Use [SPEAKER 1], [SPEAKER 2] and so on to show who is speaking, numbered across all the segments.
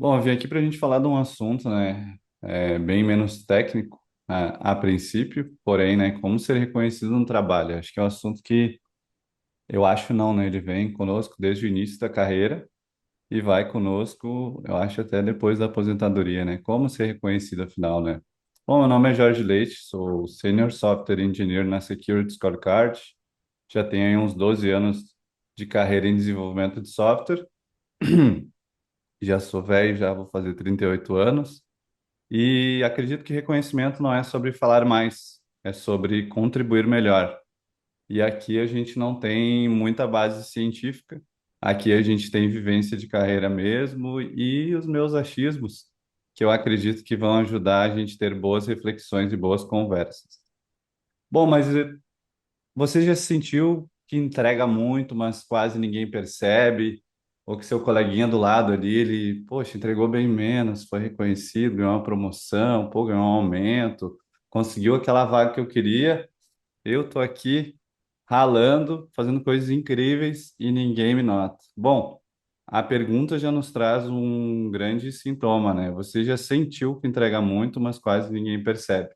[SPEAKER 1] Bom, eu vim aqui para a gente falar de um assunto, né, bem menos técnico a princípio, porém, né, como ser reconhecido no trabalho. Acho que é um assunto que eu acho não, né, ele vem conosco desde o início da carreira e vai conosco, eu acho, até depois da aposentadoria, né? Como ser reconhecido afinal, né? Bom, meu nome é Jorge Leite, sou Senior Software Engineer na Security Scorecard, já tenho aí uns 12 anos de carreira em desenvolvimento de software, já sou velho, já vou fazer 38 anos. E acredito que reconhecimento não é sobre falar mais, é sobre contribuir melhor. E aqui a gente não tem muita base científica, aqui a gente tem vivência de carreira mesmo e os meus achismos, que eu acredito que vão ajudar a gente ter boas reflexões e boas conversas. Bom, mas você já se sentiu que entrega muito, mas quase ninguém percebe? Ou que seu coleguinha do lado ali, ele, poxa, entregou bem menos, foi reconhecido, ganhou uma promoção, pô, ganhou um aumento, conseguiu aquela vaga que eu queria. Eu tô aqui ralando, fazendo coisas incríveis e ninguém me nota. Bom, a pergunta já nos traz um grande sintoma, né? Você já sentiu que entrega muito, mas quase ninguém percebe.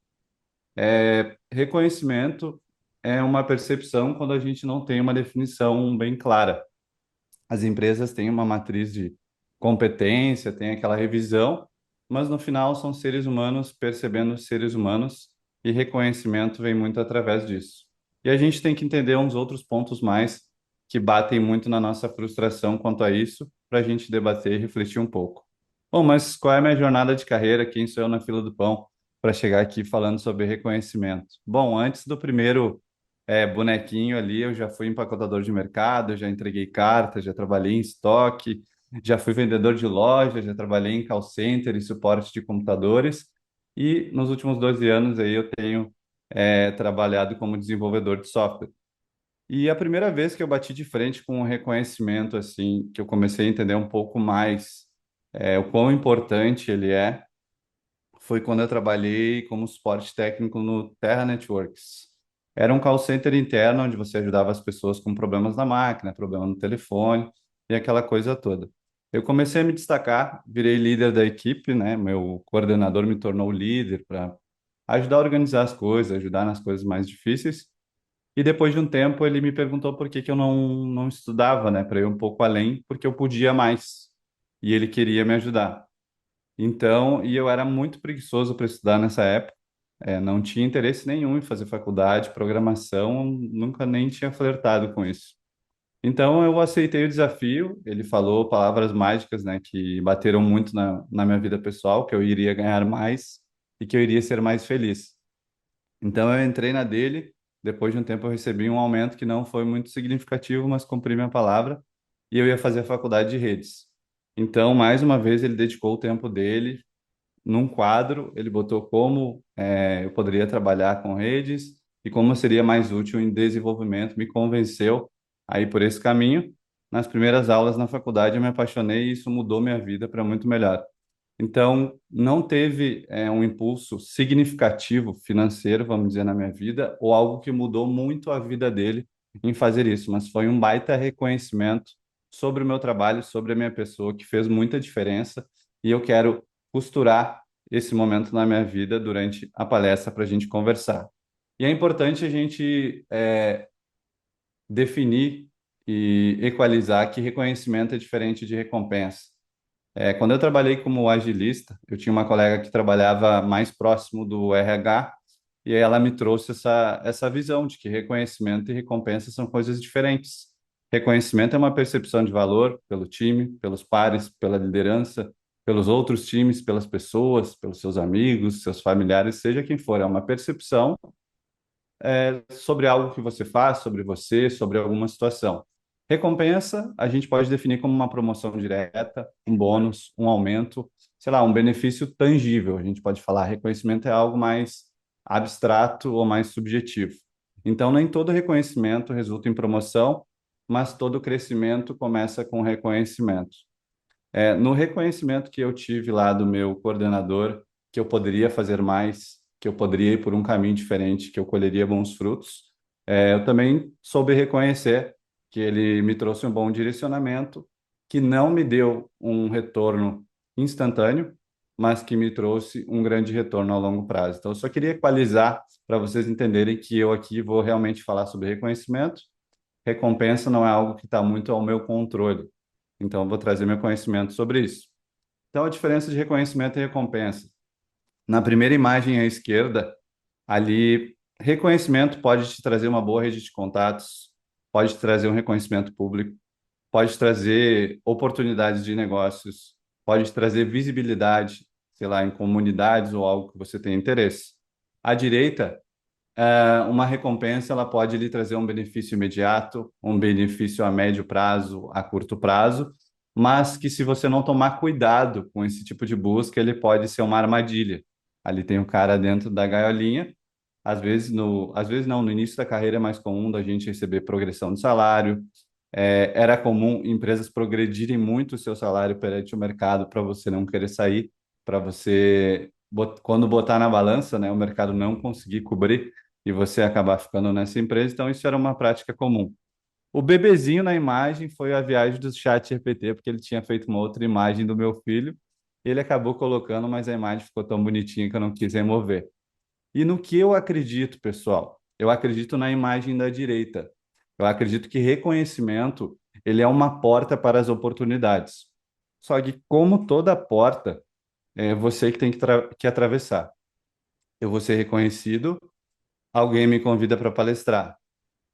[SPEAKER 1] Reconhecimento é uma percepção quando a gente não tem uma definição bem clara. As empresas têm uma matriz de competência, tem aquela revisão, mas no final são seres humanos percebendo seres humanos e reconhecimento vem muito através disso. E a gente tem que entender uns outros pontos mais que batem muito na nossa frustração quanto a isso, para a gente debater e refletir um pouco. Bom, mas qual é a minha jornada de carreira? Quem sou eu na fila do pão para chegar aqui falando sobre reconhecimento? Bom, antes do primeiro bonequinho ali, eu já fui empacotador de mercado, já entreguei carta, já trabalhei em estoque, já fui vendedor de loja, já trabalhei em call center e suporte de computadores. E nos últimos 12 anos aí eu tenho trabalhado como desenvolvedor de software. E a primeira vez que eu bati de frente com um reconhecimento assim, que eu comecei a entender um pouco mais o quão importante ele é, foi quando eu trabalhei como suporte técnico no Terra Networks. Era um call center interno onde você ajudava as pessoas com problemas na máquina, problema no telefone e aquela coisa toda. Eu comecei a me destacar, virei líder da equipe, né? Meu coordenador me tornou líder para ajudar a organizar as coisas, ajudar nas coisas mais difíceis. E depois de um tempo ele me perguntou por que que eu não estudava, né? Para ir um pouco além, porque eu podia mais. E ele queria me ajudar. Então, e eu era muito preguiçoso para estudar nessa época, não tinha interesse nenhum em fazer faculdade, programação, nunca nem tinha flertado com isso. Então, eu aceitei o desafio, ele falou palavras mágicas, né, que bateram muito na minha vida pessoal, que eu iria ganhar mais e que eu iria ser mais feliz. Então, eu entrei na dele, depois de um tempo eu recebi um aumento que não foi muito significativo, mas cumpri minha palavra, e eu ia fazer a faculdade de redes. Então, mais uma vez, ele dedicou o tempo dele, num quadro, ele botou como eu poderia trabalhar com redes e como seria mais útil em desenvolvimento. Me convenceu a ir por esse caminho. Nas primeiras aulas na faculdade, eu me apaixonei e isso mudou minha vida para muito melhor. Então, não teve um impulso significativo financeiro, vamos dizer, na minha vida, ou algo que mudou muito a vida dele em fazer isso, mas foi um baita reconhecimento sobre o meu trabalho, sobre a minha pessoa, que fez muita diferença, e eu quero costurar esse momento na minha vida durante a palestra para a gente conversar. E é importante a gente definir e equalizar que reconhecimento é diferente de recompensa. Quando eu trabalhei como agilista, eu tinha uma colega que trabalhava mais próximo do RH, e aí ela me trouxe essa visão de que reconhecimento e recompensa são coisas diferentes. Reconhecimento é uma percepção de valor pelo time, pelos pares, pela liderança, pelos outros times, pelas pessoas, pelos seus amigos, seus familiares, seja quem for. É uma percepção sobre algo que você faz, sobre você, sobre alguma situação. Recompensa, a gente pode definir como uma promoção direta, um bônus, um aumento, sei lá, um benefício tangível. A gente pode falar, reconhecimento é algo mais abstrato ou mais subjetivo. Então, nem todo reconhecimento resulta em promoção, mas todo crescimento começa com reconhecimento. No reconhecimento que eu tive lá do meu coordenador, que eu poderia fazer mais, que eu poderia ir por um caminho diferente, que eu colheria bons frutos, eu também soube reconhecer que ele me trouxe um bom direcionamento, que não me deu um retorno. instantâneo, mas que me trouxe um grande retorno a longo prazo. Então, eu só queria equalizar para vocês entenderem que eu aqui vou realmente falar sobre reconhecimento. Recompensa não é algo que está muito ao meu controle. Então, eu vou trazer meu conhecimento sobre isso. Então, a diferença de reconhecimento e recompensa. Na primeira imagem à esquerda, ali, reconhecimento pode te trazer uma boa rede de contatos, pode te trazer um reconhecimento público, pode trazer oportunidades de negócios, pode trazer visibilidade, sei lá, em comunidades ou algo que você tem interesse. À direita, uma recompensa ela pode lhe trazer um benefício imediato, um benefício a médio prazo, a curto prazo, mas que se você não tomar cuidado com esse tipo de busca, ele pode ser uma armadilha. Ali tem o cara dentro da gaiolinha. Às vezes não, no início da carreira é mais comum da gente receber progressão de salário. Era comum empresas progredirem muito o seu salário perante o mercado para você não querer sair, para você, quando botar na balança, né, o mercado não conseguir cobrir e você acabar ficando nessa empresa. Então, isso era uma prática comum. O bebezinho na imagem foi a viagem do chat GPT, porque ele tinha feito uma outra imagem do meu filho. Ele acabou colocando, mas a imagem ficou tão bonitinha que eu não quis remover. E no que eu acredito, pessoal? Eu acredito na imagem da direita. Eu acredito que reconhecimento, ele é uma porta para as oportunidades. Só que como toda porta, é você que tem que atravessar. Eu vou ser reconhecido, alguém me convida para palestrar,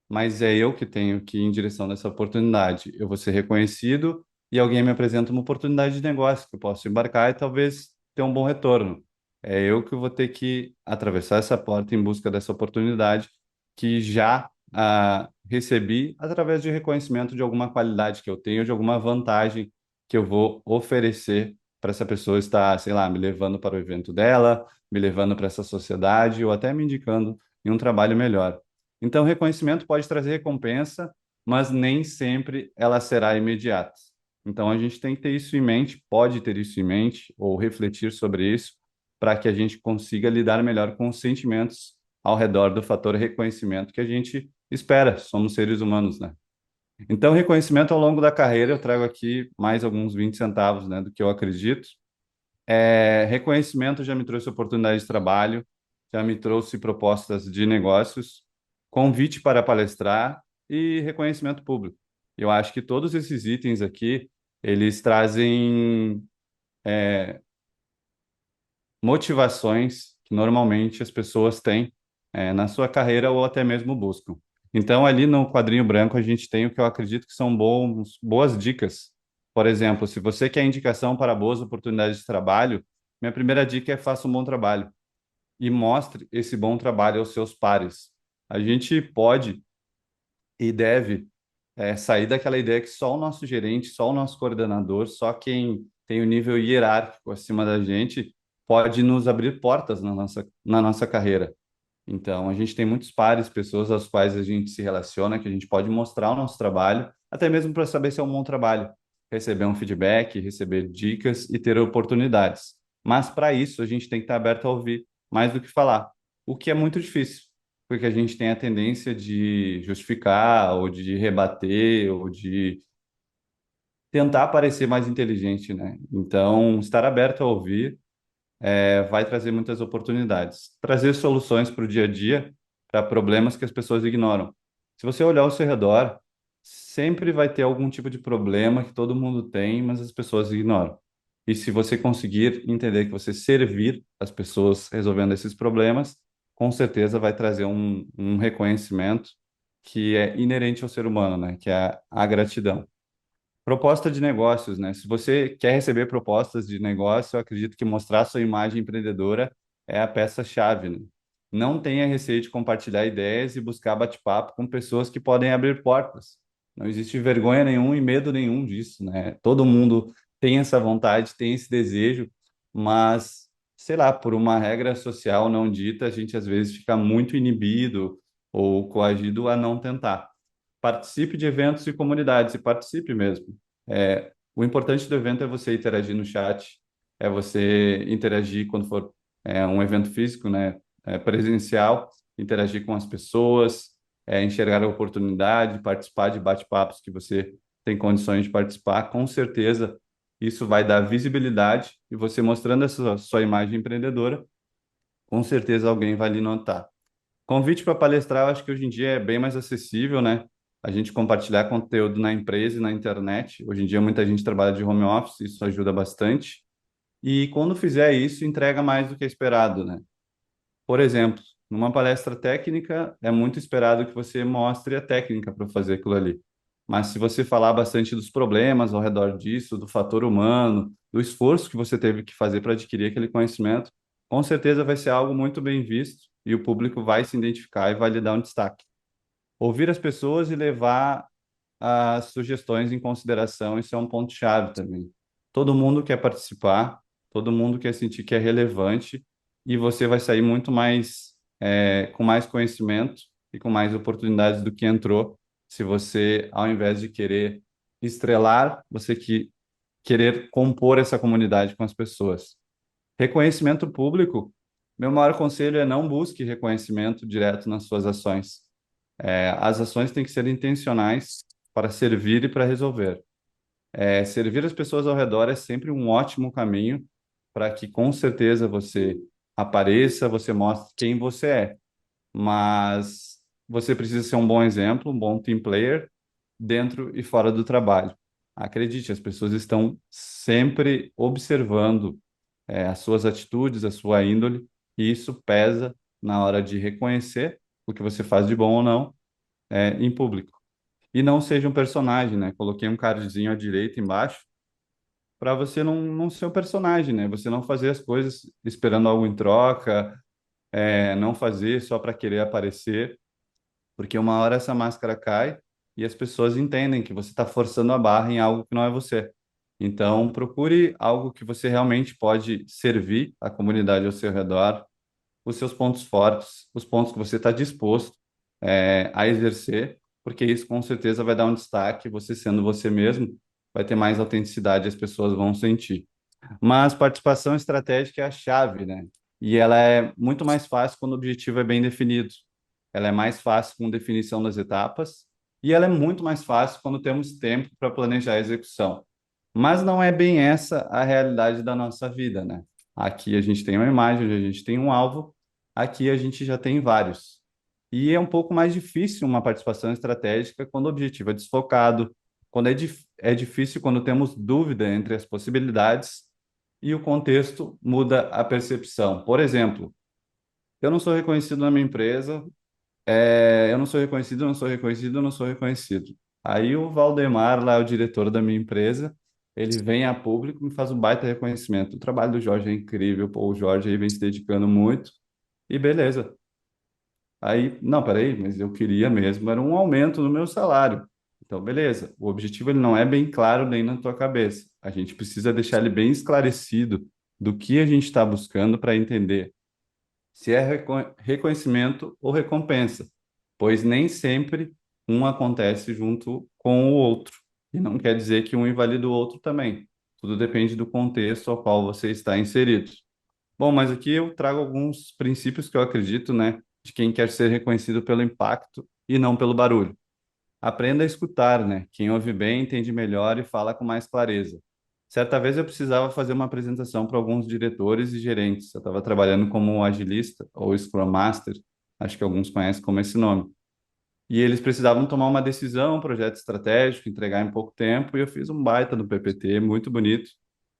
[SPEAKER 1] mas é eu que tenho que ir em direção dessa oportunidade. Eu vou ser reconhecido e alguém me apresenta uma oportunidade de negócio que eu posso embarcar e talvez ter um bom retorno. É eu que vou ter que atravessar essa porta em busca dessa oportunidade que já recebi através de reconhecimento de alguma qualidade que eu tenho, de alguma vantagem que eu vou oferecer para essa pessoa estar, sei lá, me levando para o evento dela, me levando para essa sociedade ou até me indicando em um trabalho melhor. Então, reconhecimento pode trazer recompensa, mas nem sempre ela será imediata. Então, a gente tem que ter isso em mente, pode ter isso em mente, ou refletir sobre isso, para que a gente consiga lidar melhor com os sentimentos ao redor do fator reconhecimento que a gente espera, somos seres humanos, né? Então, reconhecimento ao longo da carreira, eu trago aqui mais alguns 20 centavos, né, do que eu acredito. Reconhecimento já me trouxe oportunidade de trabalho, já me trouxe propostas de negócios, convite para palestrar e reconhecimento público. Eu acho que todos esses itens aqui, eles trazem motivações que normalmente as pessoas têm na sua carreira ou até mesmo buscam. Então, ali no quadrinho branco, a gente tem o que eu acredito que são boas dicas. Por exemplo, se você quer indicação para boas oportunidades de trabalho, minha primeira dica é faça um bom trabalho e mostre esse bom trabalho aos seus pares. A gente pode e deve sair daquela ideia que só o nosso gerente, só o nosso coordenador, só quem tem o nível hierárquico acima da gente pode nos abrir portas na nossa carreira. Então, a gente tem muitos pares, pessoas às quais a gente se relaciona, que a gente pode mostrar o nosso trabalho, até mesmo para saber se é um bom trabalho, receber um feedback, receber dicas e ter oportunidades. Mas para isso, a gente tem que estar aberto a ouvir mais do que falar, o que é muito difícil, porque a gente tem a tendência de justificar, ou de rebater, ou de tentar parecer mais inteligente, né? Então, estar aberto a ouvir vai trazer muitas oportunidades. Trazer soluções para o dia a dia, para problemas que as pessoas ignoram. Se você olhar ao seu redor, sempre vai ter algum tipo de problema que todo mundo tem, mas as pessoas ignoram. E se você conseguir entender que você servir as pessoas resolvendo esses problemas, com certeza vai trazer um reconhecimento que é inerente ao ser humano, né? Que é a gratidão. Proposta de negócios, né? Se você quer receber propostas de negócio, eu acredito que mostrar sua imagem empreendedora é a peça-chave, né? Não tenha receio de compartilhar ideias e buscar bate-papo com pessoas que podem abrir portas. Não existe vergonha nenhuma e medo nenhum disso, né? Todo mundo tem essa vontade, tem esse desejo, mas, sei lá, por uma regra social não dita, a gente às vezes fica muito inibido ou coagido a não tentar. Participe de eventos e comunidades, e participe mesmo. O importante do evento é você interagir no chat, é você interagir quando for um evento físico, né, presencial, interagir com as pessoas, enxergar a oportunidade, participar de bate-papos que você tem condições de participar. Com certeza, Isso vai dar visibilidade e você mostrando essa sua imagem empreendedora, com certeza alguém vai lhe notar. Convite para palestrar, eu acho que hoje em dia é bem mais acessível, né? A gente compartilhar conteúdo na empresa e na internet. Hoje em dia muita gente trabalha de home office, isso ajuda bastante. E quando fizer isso, entrega mais do que é esperado, né? Por exemplo, numa palestra técnica, é muito esperado que você mostre a técnica para fazer aquilo ali. Mas se você falar bastante dos problemas ao redor disso, do fator humano, do esforço que você teve que fazer para adquirir aquele conhecimento, com certeza vai ser algo muito bem visto e o público vai se identificar e vai lhe dar um destaque. Ouvir as pessoas e levar as sugestões em consideração, isso é um ponto-chave também. Todo mundo quer participar, todo mundo quer sentir que é relevante e você vai sair muito mais, com mais conhecimento e com mais oportunidades do que entrou, se você, ao invés de querer estrelar, você querer compor essa comunidade com as pessoas. Reconhecimento público, meu maior conselho é não busque reconhecimento direto nas suas ações. As ações têm que ser intencionais para servir e para resolver. Servir as pessoas ao redor é sempre um ótimo caminho para que, com certeza, você apareça, você mostre quem você é. Mas você precisa ser um bom exemplo, um bom team player, dentro e fora do trabalho. Acredite, as pessoas estão sempre observando, as suas atitudes, a sua índole, e isso pesa na hora de reconhecer o que você faz de bom ou não, em público. E não seja um personagem, né? Coloquei um cardzinho à direita embaixo para você não ser um personagem, né? Você não fazer as coisas esperando algo em troca, não fazer só para querer aparecer, porque uma hora essa máscara cai e as pessoas entendem que você está forçando a barra em algo que não é você. Então, procure algo que você realmente pode servir à comunidade ao seu redor, os seus pontos fortes, os pontos que você está disposto, a exercer, porque isso com certeza vai dar um destaque, você sendo você mesmo, vai ter mais autenticidade, as pessoas vão sentir. Mas participação estratégica é a chave, né? E ela é muito mais fácil quando o objetivo é bem definido. Ela é mais fácil com definição das etapas e ela é muito mais fácil quando temos tempo para planejar a execução. Mas não é bem essa a realidade da nossa vida, né? Aqui a gente tem uma imagem, a gente tem um alvo, aqui a gente já tem vários. E é um pouco mais difícil uma participação estratégica quando o objetivo é desfocado, quando é difícil quando temos dúvida entre as possibilidades e o contexto muda a percepção. Por exemplo, eu não sou reconhecido na minha empresa, eu não sou reconhecido, eu não sou reconhecido, eu não sou reconhecido. Aí o Valdemar, lá, o diretor da minha empresa, ele vem a público e me faz um baita reconhecimento. O trabalho do Jorge é incrível, pô, o Jorge aí vem se dedicando muito, e beleza. Aí, não, peraí, mas eu queria mesmo, era um aumento no meu salário. Então, beleza, o objetivo ele não é bem claro nem na tua cabeça. A gente precisa deixar ele bem esclarecido do que a gente está buscando para entender se é reconhecimento ou recompensa, pois nem sempre um acontece junto com o outro. E não quer dizer que um invalida o outro também. Tudo depende do contexto ao qual você está inserido. Bom, mas aqui eu trago alguns princípios que eu acredito, né, de quem quer ser reconhecido pelo impacto e não pelo barulho. Aprenda a escutar, né? Quem ouve bem entende melhor e fala com mais clareza. Certa vez eu precisava fazer uma apresentação para alguns diretores e gerentes. Eu estava trabalhando como agilista ou Scrum Master, acho que alguns conhecem como esse nome. E eles precisavam tomar uma decisão, um projeto estratégico, entregar em pouco tempo, e eu fiz um baita do PPT, muito bonito,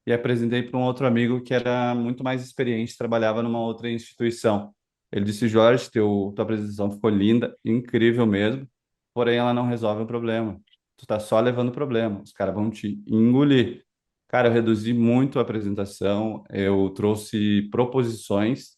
[SPEAKER 1] e apresentei para um outro amigo que era muito mais experiente, trabalhava numa outra instituição. Ele disse, Jorge, tua apresentação ficou linda, incrível mesmo, porém ela não resolve o problema. Tu tá só levando problema, os caras vão te engolir. Cara, eu reduzi muito a apresentação, eu trouxe proposições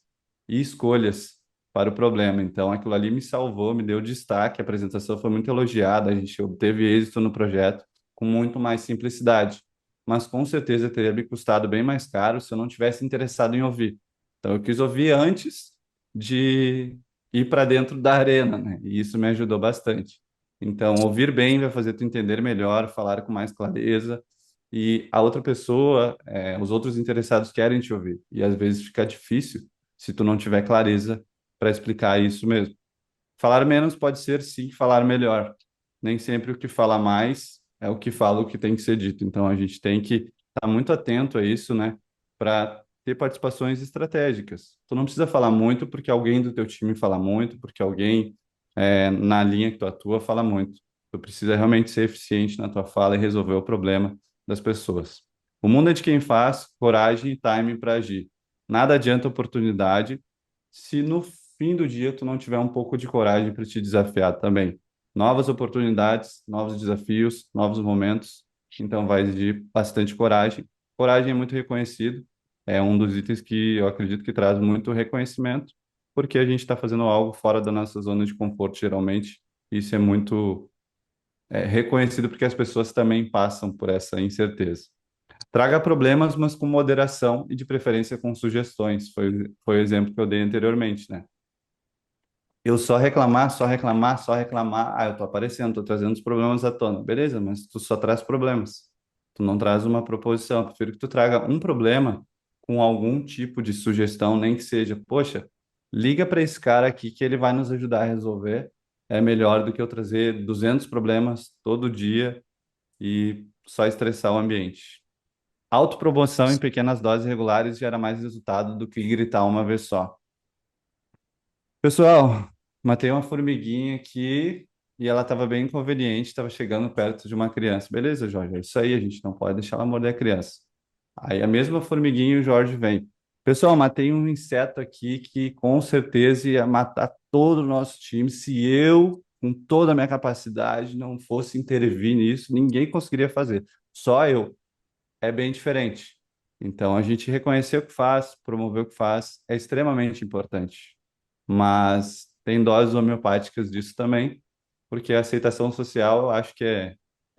[SPEAKER 1] e escolhas para o problema. Então, aquilo ali me salvou, me deu destaque, a apresentação foi muito elogiada, a gente obteve êxito no projeto com muito mais simplicidade. Mas com certeza teria me custado bem mais caro se eu não tivesse interessado em ouvir. Então, eu quis ouvir antes de ir para dentro da arena, né? E isso me ajudou bastante. Então, ouvir bem vai fazer tu entender melhor, falar com mais clareza, e a outra pessoa, os outros interessados querem te ouvir. E às vezes fica difícil se tu não tiver clareza para explicar isso mesmo. Falar menos pode ser sim falar melhor. Nem sempre o que fala mais é o que fala o que tem que ser dito. Então a gente tem que estar muito atento a isso, né? Para ter participações estratégicas. Tu não precisa falar muito porque alguém do teu time fala muito, porque alguém na linha que tu atua fala muito. Tu precisa realmente ser eficiente na tua fala e resolver o problema das pessoas. O mundo é de quem faz, coragem e timing para agir. Nada adianta oportunidade se no fim do dia tu não tiver um pouco de coragem para te desafiar também. Novas oportunidades, novos desafios, novos momentos. Então vai exigir bastante coragem. Coragem é muito reconhecido, é um dos itens que eu acredito que traz muito reconhecimento, porque a gente está fazendo algo fora da nossa zona de conforto, geralmente. Isso é muito reconhecido porque as pessoas também passam por essa incerteza. Traga problemas, mas com moderação e de preferência com sugestões. Foi o exemplo que eu dei anteriormente, né? Eu só reclamar, só reclamar, só reclamar. Ah, eu tô aparecendo, tô trazendo os problemas à tona. Beleza, mas tu só traz problemas. Tu não traz uma proposição. Eu prefiro que tu traga um problema com algum tipo de sugestão, nem que seja, poxa, liga para esse cara aqui que ele vai nos ajudar a resolver. É melhor do que eu trazer 200 problemas todo dia e só estressar o ambiente. Autopromoção em pequenas doses regulares gera mais resultado do que gritar uma vez só. Pessoal, matei uma formiguinha aqui e ela estava bem inconveniente, estava chegando perto de uma criança. Beleza, Jorge, é isso aí, a gente não pode deixar ela morder a criança. Aí a mesma formiguinha, o Jorge vem. Pessoal, matei um inseto aqui que com certeza ia matar todo o nosso time. Se eu, com toda a minha capacidade, não fosse intervir nisso, ninguém conseguiria fazer. Só eu. É bem diferente. Então, a gente reconhecer o que faz, promover o que faz, é extremamente importante, mas tem doses homeopáticas disso também, porque a aceitação social eu acho que é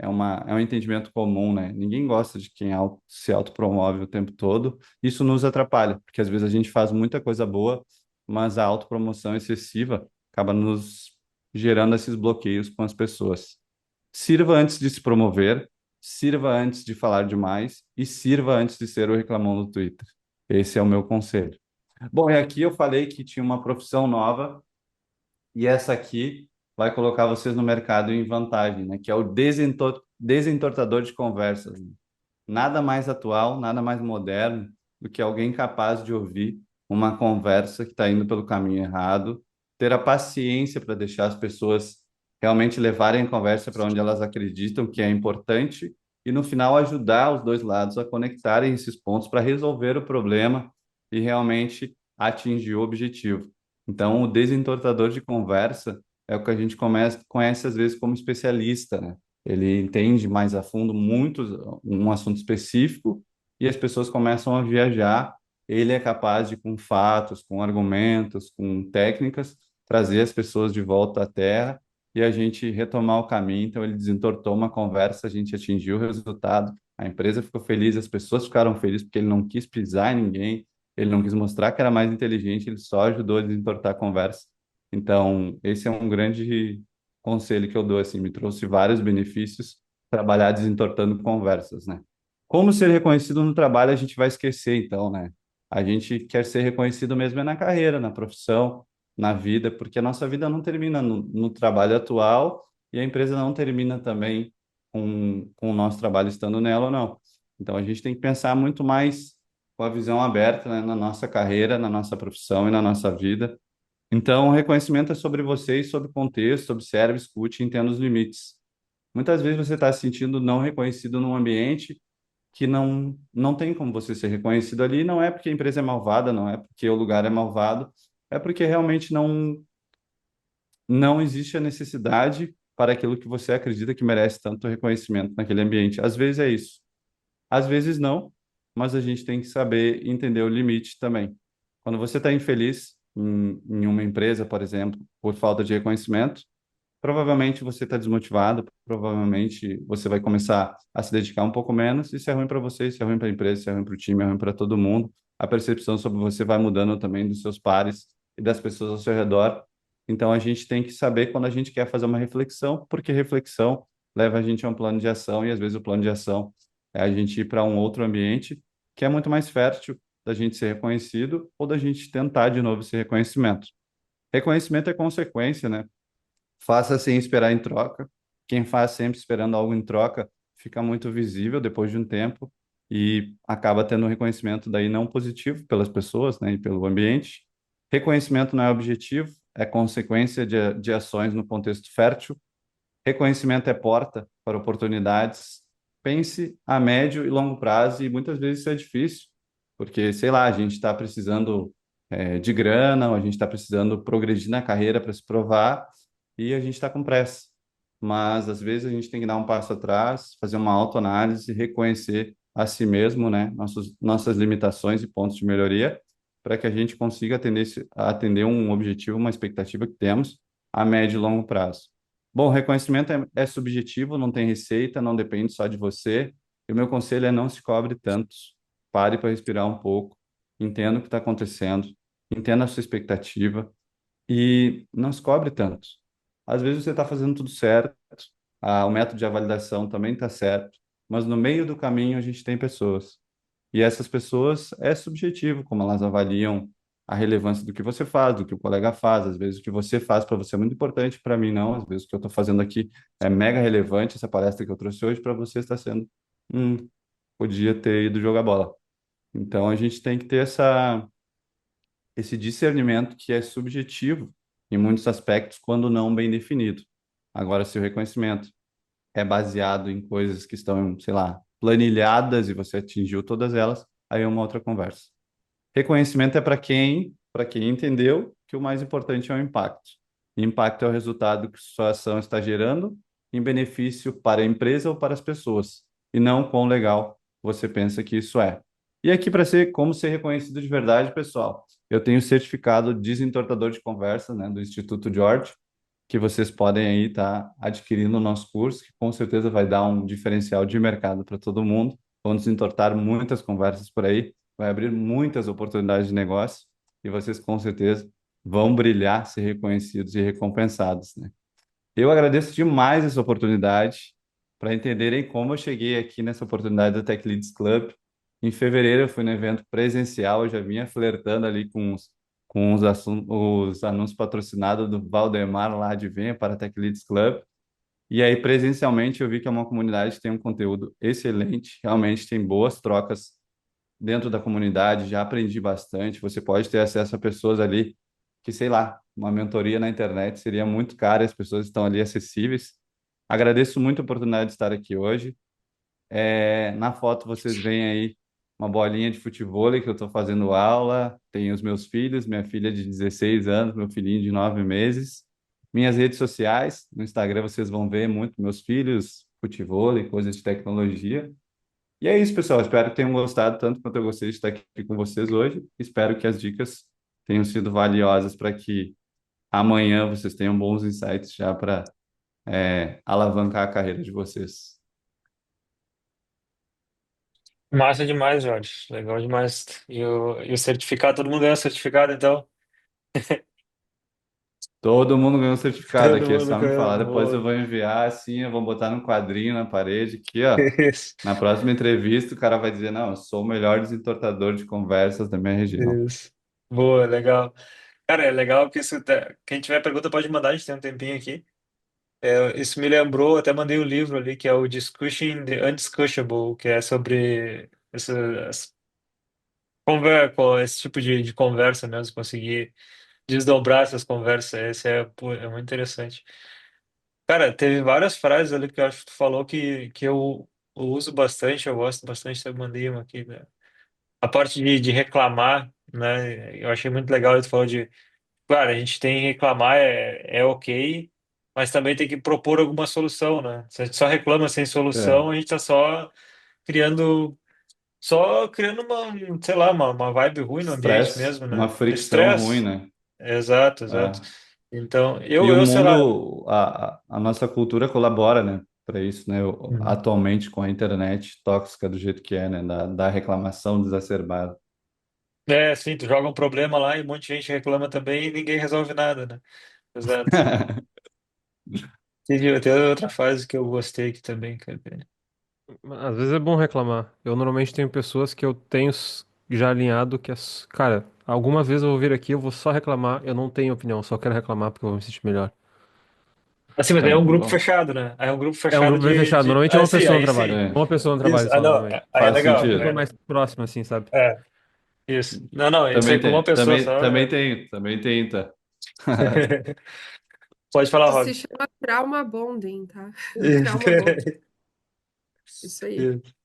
[SPEAKER 1] um entendimento comum, né? Ninguém gosta de quem se autopromove o tempo todo. Isso nos atrapalha, porque às vezes a gente faz muita coisa boa, mas a autopromoção excessiva acaba nos gerando esses bloqueios com as pessoas. Sirva antes de se promover, sirva antes de falar demais e sirva antes de ser o reclamão do Twitter. Esse é o meu conselho. Bom, e aqui eu falei que tinha uma profissão nova e essa aqui vai colocar vocês no mercado em vantagem, né? Que é o desentortador de conversas. Nada mais atual, nada mais moderno do que alguém capaz de ouvir uma conversa que está indo pelo caminho errado, ter a paciência para deixar as pessoas realmente levarem a conversa para onde elas acreditam que é importante e no final ajudar os dois lados a conectarem esses pontos para resolver o problema e realmente atingir o objetivo. Então, o desentortador de conversa é o que a gente conhece às vezes como especialista, né? Ele entende mais a fundo muito um assunto específico e as pessoas começam a viajar. Ele é capaz de, com fatos, com argumentos, com técnicas, trazer as pessoas de volta à Terra e a gente retomar o caminho. Então, ele desentortou uma conversa, a gente atingiu o resultado, a empresa ficou feliz, as pessoas ficaram felizes porque ele não quis pisar em ninguém, ele não quis mostrar que era mais inteligente, ele só ajudou a desentortar a conversa. Então, esse é um grande conselho que eu dou, assim, me trouxe vários benefícios trabalhar desentortando conversas, né? Como ser reconhecido no trabalho, a gente vai esquecer, então, né? A gente quer ser reconhecido mesmo é na carreira, na profissão, na vida, porque a nossa vida não termina no trabalho atual e a empresa não termina também com o nosso trabalho estando nela ou não. Então, a gente tem que pensar muito mais com a visão aberta, né, na nossa carreira, na nossa profissão e na nossa vida. Então, o reconhecimento é sobre você e sobre o contexto, observe, escute e entenda os limites. Muitas vezes você está se sentindo não reconhecido num ambiente que não tem como você ser reconhecido ali, não é porque a empresa é malvada, não é porque o lugar é malvado, é porque realmente não existe a necessidade para aquilo que você acredita que merece tanto reconhecimento naquele ambiente. Às vezes é isso, às vezes não, mas a gente tem que saber entender o limite também. Quando você está infeliz em uma empresa, por exemplo, por falta de reconhecimento, provavelmente você está desmotivado, provavelmente você vai começar a se dedicar um pouco menos. Isso é ruim para você, isso é ruim para a empresa, isso é ruim para o time, é ruim para todo mundo. A percepção sobre você vai mudando também dos seus pares e das pessoas ao seu redor. Então a gente tem que saber quando a gente quer fazer uma reflexão, porque reflexão leva a gente a um plano de ação e às vezes o plano de ação é a gente ir para um outro ambiente que é muito mais fértil da gente ser reconhecido ou da gente tentar de novo esse reconhecimento. Reconhecimento é consequência, né? Faça sem esperar em troca. Quem faz sempre esperando algo em troca fica muito visível depois de um tempo. e acaba tendo um reconhecimento daí não positivo pelas pessoas, né, e pelo ambiente. Reconhecimento não é objetivo, é consequência de ações no contexto fértil. Reconhecimento é porta para oportunidades. Pense a médio e longo prazo, e muitas vezes isso é difícil, porque, sei lá, a gente está precisando de grana, ou a gente está precisando progredir na carreira para se provar, e a gente está com pressa. Mas, às vezes, a gente tem que dar um passo atrás, fazer uma autoanálise, reconhecer a si mesmo, né, nossas limitações e pontos de melhoria, para que a gente consiga atender um objetivo, uma expectativa que temos a médio e longo prazo. Bom, reconhecimento é subjetivo, não tem receita, não depende só de você. E o meu conselho é não se cobre tanto. Pare para respirar um pouco, entenda o que está acontecendo, entenda a sua expectativa e não se cobre tanto. Às vezes você está fazendo tudo certo, o método de avaliação também está certo, mas no meio do caminho a gente tem pessoas. E essas pessoas é subjetivo como elas avaliam a relevância do que você faz, do que o colega faz. Às vezes o que você faz para você é muito importante, para mim não. Às vezes o que eu estou fazendo aqui é mega relevante. Essa palestra que eu trouxe hoje para você está sendo, podia ter ido jogar bola. Então a gente tem que ter esse discernimento que é subjetivo em muitos aspectos, quando não bem definido. Agora, se o reconhecimento é baseado em coisas que estão, sei lá, planilhadas e você atingiu todas elas, aí é uma outra conversa. Reconhecimento é para quem entendeu que o mais importante é o impacto. E impacto é o resultado que sua ação está gerando em benefício para a empresa ou para as pessoas, e não quão legal você pensa que isso é. E aqui para ser como ser reconhecido de verdade, pessoal, eu tenho o certificado desentortador de conversa, né, do Instituto George, que vocês podem aí estar adquirindo no nosso curso, que com certeza vai dar um diferencial de mercado para todo mundo. Vamos entortar muitas conversas por aí, vai abrir muitas oportunidades de negócio e vocês com certeza vão brilhar, ser reconhecidos e recompensados, né? Eu agradeço demais essa oportunidade para entenderem como eu cheguei aqui nessa oportunidade da Tech Leads Club. Em fevereiro eu fui no evento presencial, eu já vinha flertando ali com os anúncios patrocinados do Valdemar lá de Venha para a Tech Leads Club. E aí presencialmente eu vi que é uma comunidade que tem um conteúdo excelente, realmente tem boas trocas dentro da comunidade, já aprendi bastante. Você pode ter acesso a pessoas ali que, sei lá, uma mentoria na internet seria muito cara e as pessoas estão ali acessíveis. Agradeço muito a oportunidade de estar aqui hoje. Na foto vocês veem aí uma bolinha de futevôlei que eu estou fazendo aula. Tem os meus filhos, minha filha de 16 anos, meu filhinho de 9 meses. Minhas redes sociais, no Instagram vocês vão ver muito meus filhos, futevôlei, coisas de tecnologia. E é isso, pessoal. Espero que tenham gostado tanto quanto eu gostei de estar aqui com vocês hoje. Espero que as dicas tenham sido valiosas para que amanhã vocês tenham bons insights já para alavancar a carreira de vocês.
[SPEAKER 2] Massa demais, Jorge. Legal demais. E o certificado, todo mundo ganha certificado, então.
[SPEAKER 1] Todo mundo ganhou um certificado
[SPEAKER 2] Todo
[SPEAKER 1] aqui, é
[SPEAKER 2] mundo
[SPEAKER 1] só me
[SPEAKER 2] ganhou.
[SPEAKER 1] falar. Depois eu
[SPEAKER 2] Boa.
[SPEAKER 1] vou enviar assim, eu vou botar num quadrinho na parede aqui, ó.
[SPEAKER 2] Isso,
[SPEAKER 1] Na próxima entrevista, o cara vai dizer: Não, eu sou o melhor desentortador de conversas da minha região.
[SPEAKER 2] isso. Boa, legal. Cara, é legal que isso. Quem tiver pergunta pode mandar, a gente tem um tempinho aqui. Isso me lembrou, até mandei um livro ali, que é o Discussing the Undiscussable, que é sobre esse tipo de conversa mesmo, conseguir desdobrar essas conversas. Esse pô, é muito interessante. Cara, teve várias frases ali que eu acho que tu falou que eu uso bastante, eu gosto bastante, eu mandei uma aqui, né? A parte de reclamar, né? Eu achei muito legal, tu falou de, claro, a gente tem que reclamar, é ok, mas também tem que propor alguma solução, né? Se a gente só reclama sem
[SPEAKER 1] É,
[SPEAKER 2] solução, a gente tá criando, só criando sei lá, uma vibe ruim no ambiente
[SPEAKER 1] estresse,
[SPEAKER 2] mesmo,
[SPEAKER 1] uma
[SPEAKER 2] né?
[SPEAKER 1] fricção ruim,
[SPEAKER 2] Estresse.
[SPEAKER 1] né?
[SPEAKER 2] Exato, exato.
[SPEAKER 1] É.
[SPEAKER 2] Então,
[SPEAKER 1] E o
[SPEAKER 2] sei lá.
[SPEAKER 1] mundo, a nossa cultura colabora, né, para isso, né?
[SPEAKER 2] Uhum.
[SPEAKER 1] Atualmente com a internet tóxica do jeito que é, né, da reclamação exacerbada.
[SPEAKER 2] Sim, tu joga um problema lá e um monte de gente reclama também e ninguém resolve nada, né? Exato. Tem outra fase que eu gostei aqui também, cara.
[SPEAKER 3] Às vezes é bom reclamar. Eu normalmente tenho pessoas que eu tenho já alinhado que, cara, alguma vez eu vou vir aqui, eu vou só reclamar, eu não tenho opinião, só quero reclamar porque eu vou me sentir melhor.
[SPEAKER 2] Assim, mas aí é um
[SPEAKER 1] Então,
[SPEAKER 2] grupo fechado, né? Aí é um grupo
[SPEAKER 3] É um
[SPEAKER 2] fechado
[SPEAKER 3] grupo bem fechado. Normalmente é
[SPEAKER 2] Ah,
[SPEAKER 3] uma
[SPEAKER 2] sim,
[SPEAKER 3] pessoa no
[SPEAKER 2] aí
[SPEAKER 3] trabalho.
[SPEAKER 2] sim.
[SPEAKER 1] sim,
[SPEAKER 3] Uma pessoa no
[SPEAKER 2] Isso.
[SPEAKER 3] trabalho
[SPEAKER 2] Ah,
[SPEAKER 3] só,
[SPEAKER 2] não.
[SPEAKER 3] normalmente.
[SPEAKER 2] Aí é
[SPEAKER 1] faz
[SPEAKER 2] legal.
[SPEAKER 3] Uma pessoa
[SPEAKER 1] sentido.
[SPEAKER 3] mais próxima, assim, sabe?
[SPEAKER 2] É, isso. Não, não, isso aí
[SPEAKER 1] Também
[SPEAKER 2] com uma
[SPEAKER 1] tem,
[SPEAKER 2] pessoa
[SPEAKER 1] também,
[SPEAKER 2] só.
[SPEAKER 1] também tem, tá?
[SPEAKER 2] Pode falar,
[SPEAKER 4] Isso se
[SPEAKER 2] Rob.
[SPEAKER 4] chama trauma bonding, tá? Trauma bonding, isso aí.
[SPEAKER 2] Isso.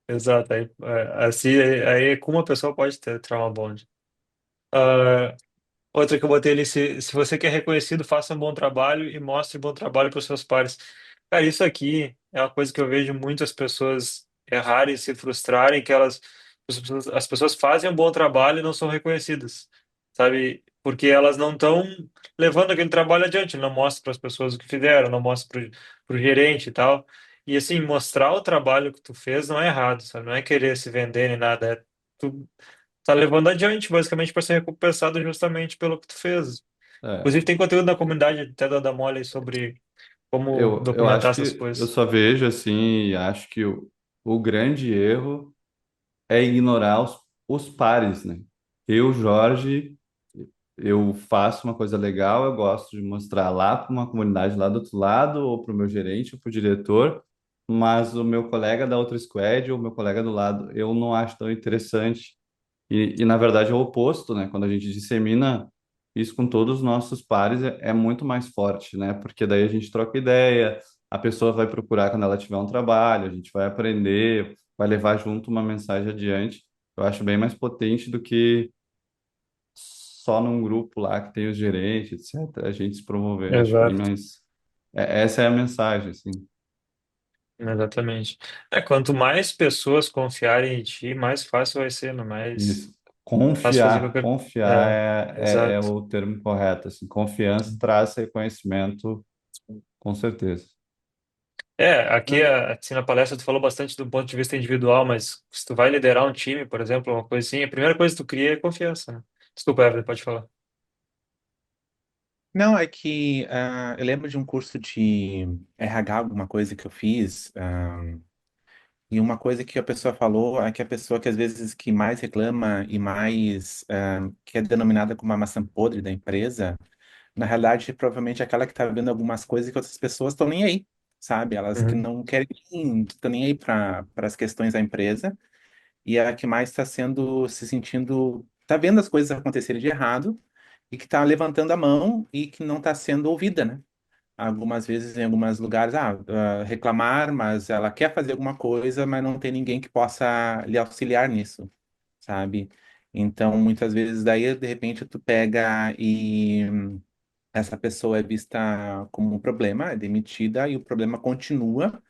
[SPEAKER 2] Exato. Aí, assim, aí com uma pessoa pode ter trauma bond. Ah, outra que eu botei ali, se você quer reconhecido, faça um bom trabalho e mostre bom trabalho para os seus pares. Cara, isso aqui é uma coisa que eu vejo muitas pessoas errarem, se frustrarem, que as pessoas fazem um bom trabalho e não são reconhecidas, sabe? Porque elas não estão levando aquele trabalho adiante, não mostram para as pessoas o que fizeram, não mostram para o gerente e tal. E assim, mostrar o trabalho que tu fez não é errado, sabe? Não é querer se vender nem nada, é tu tá levando adiante, basicamente, para ser recompensado justamente pelo que tu fez.
[SPEAKER 1] É,
[SPEAKER 2] Inclusive, tem conteúdo na comunidade até da Mole aí sobre como
[SPEAKER 1] eu
[SPEAKER 2] documentar
[SPEAKER 1] acho
[SPEAKER 2] essas
[SPEAKER 1] que eu
[SPEAKER 2] coisas.
[SPEAKER 1] só vejo assim, e acho que o grande erro é ignorar os pares, né? Eu, Jorge, eu faço uma coisa legal, eu gosto de mostrar lá para uma comunidade lá do outro lado, ou para o meu gerente, ou para o diretor, mas o meu colega da outra squad, ou o meu colega do lado, eu não acho tão interessante. Na verdade é o oposto, né? Quando a gente dissemina isso com todos os nossos pares, é muito mais forte, né? Porque daí a gente troca ideia, a pessoa vai procurar quando ela tiver um trabalho, a gente vai aprender, vai levar junto uma mensagem adiante. Eu acho bem mais potente do que só num grupo lá que tem os gerentes, etc. A gente se promover, acho bem
[SPEAKER 2] Exato,
[SPEAKER 1] mais. Essa é a mensagem, assim.
[SPEAKER 2] exatamente. Quanto mais pessoas confiarem em ti, mais fácil vai ser, né? Mais
[SPEAKER 1] Isso.
[SPEAKER 2] fácil fazer
[SPEAKER 1] Confiar,
[SPEAKER 2] qualquer.
[SPEAKER 1] confiar
[SPEAKER 2] É,
[SPEAKER 1] é
[SPEAKER 2] exato.
[SPEAKER 1] o termo correto, assim. Confiança traz reconhecimento, com certeza.
[SPEAKER 2] Aqui assim, na palestra tu falou bastante do ponto de vista individual, mas se tu vai liderar um time, por exemplo, uma coisa assim, a primeira coisa que tu cria é confiança, né? Desculpa, Evelyn, pode falar.
[SPEAKER 5] Não, é que eu lembro de um curso de RH, alguma coisa que eu fiz, e uma coisa que a pessoa falou é que a pessoa que às vezes que mais reclama e mais que é denominada como a maçã podre da empresa, na realidade, provavelmente é aquela que está vendo algumas coisas que outras pessoas estão nem aí, sabe? Elas que
[SPEAKER 2] Uhum.
[SPEAKER 5] não querem, estão nem aí para as questões da empresa, e é a que mais está sendo, se sentindo, está vendo as coisas acontecerem de errado, e que está levantando a mão e que não está sendo ouvida, né? Algumas vezes, em alguns lugares, reclamar, mas ela quer fazer alguma coisa, mas não tem ninguém que possa lhe auxiliar nisso, sabe? Então, muitas vezes, daí, de repente, tu pega e essa pessoa é vista como um problema, é demitida e o problema continua,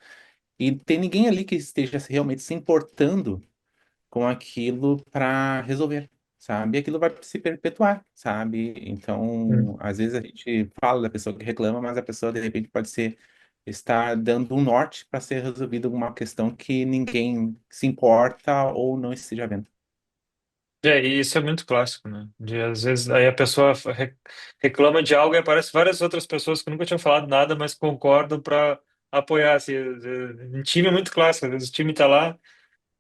[SPEAKER 5] e tem ninguém ali que esteja realmente se importando com aquilo para resolver, sabe? E aquilo vai se perpetuar, sabe?
[SPEAKER 2] Uhum.
[SPEAKER 5] Então, às vezes a gente fala da pessoa que reclama, mas a pessoa de repente pode ser estar dando um norte para ser resolvida alguma questão que ninguém se importa ou não esteja vendo.
[SPEAKER 2] E isso é muito clássico, né? De, às vezes aí a pessoa reclama de algo e aparece várias outras pessoas que nunca tinham falado nada, mas concordam para apoiar. Assim, em time é muito clássico, às vezes o time tá lá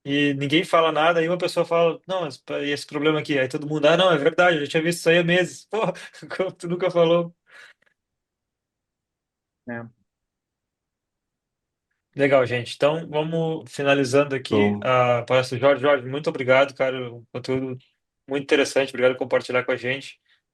[SPEAKER 2] e ninguém fala nada, e uma pessoa fala, não, mas e esse problema aqui? Aí todo mundo, não, é verdade, eu já tinha visto isso aí há meses. Pô, como tu nunca falou?
[SPEAKER 5] Né?
[SPEAKER 2] Legal, gente. Então, vamos finalizando aqui
[SPEAKER 1] Show.
[SPEAKER 2] a palestra do Jorge. Jorge, muito obrigado, cara. Um conteúdo muito interessante. Obrigado por compartilhar com a gente.